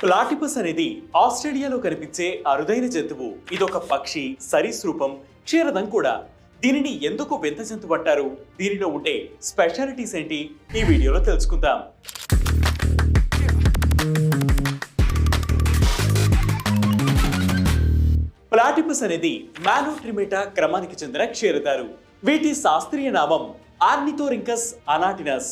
Platypus అనేది ఆస్ట్రేలియాలో కనిపించే అరుదైన జంతువు. ఇదొక పక్షి, సరీసృపం, క్షీరదం కూడా. దీనిని ఎందుకు వింత జంతువు అంటారు? దీనిలో ఉండే స్పెషాలిటీస్ ఏంటి? ఈ వీడియోలో తెలుసుకుందాం. ప్లాటిపస్ అనేది మానోట్రిమేటా క్రమానికి చెందిన క్షీరదాలు. వీటి శాస్త్రీయ నామం ఆర్నిథోరింకస్ అనాటినస్.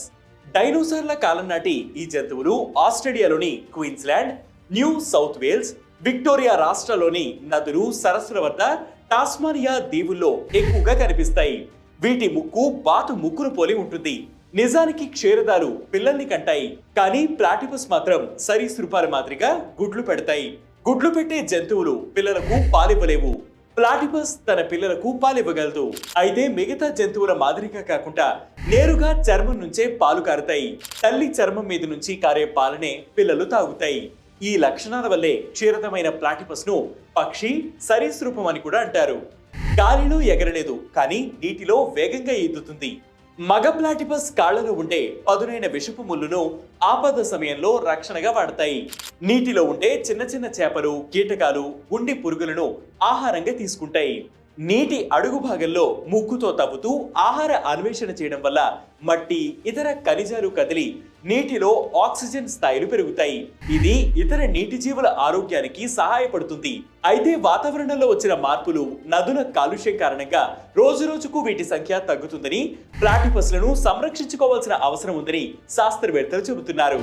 డైనోసార్ల కాలం నాటి ఈ జంతువులు ఆస్ట్రేలియాలోని Queensland, New South Wales, Victoria రాష్ట్రాల్లోని నదులు, సరస్సుల వద్ద, టాస్మానియా దీవుల్లో ఎక్కువగా కనిపిస్తాయి. వీటి ముక్కు బాతు ముక్కును పోలి ఉంటుంది. నిజానికి క్షీరదాలు పిల్లల్ని కంటాయి, కానీ ప్లాటిపస్ మాత్రం సరీసృపాల మాదిరిగా గుడ్లు పెడతాయి. గుడ్లు పెట్టే జంతువులు పిల్లలకు పాలివ్వలేవు. ప్లాటిపస్ తన పిల్లలకు పాలివ్వగలదు. అయితే మిగతా జంతువుల మాదిరిగా కాకుండా నేరుగా చర్మం నుంచే పాలు కారుతాయి. తల్లి చర్మం మీద నుంచి కారే పాలనే పిల్లలు తాగుతాయి. ఈ లక్షణాల వల్లే క్షీరదమైన ప్లాటిపస్ ను పక్షి, సరీసృపం అని కూడా అంటారు. గాలిలో ఎగరలేదు, కానీ నీటిలో వేగంగా ఈదుతుంది. మగ ప్లాటిపస్ కాళ్లలో ఉండే పదునైన విషపు ముళ్ళును ఆపద సమయంలో రక్షణగా వాడతాయి. నీటిలో ఉండే చిన్న చిన్న చేపలు, కీటకాలు, గుండి పురుగులను ఆహారంగా తీసుకుంటాయి. నీటి అడుగు భాగంలో ముక్కుతో తవ్వుతూ ఆహార అన్వేషణ చేయడం వల్ల మట్టి, ఇతర ఖనిజాలు కదిలి నీటిలో ఆక్సిజన్ స్థాయిలు పెరుగుతాయి. ఇది ఇతర నీటి జీవుల ఆరోగ్యానికి సహాయపడుతుంది. అయితే వాతావరణంలో వచ్చిన మార్పులు, నదుల కాలుష్యం కారణంగా రోజు రోజుకు వీటి సంఖ్య తగ్గుతుందని, ప్లాటిపస్లను సంరక్షించుకోవాల్సిన అవసరం ఉందని శాస్త్రవేత్తలు చెబుతున్నారు.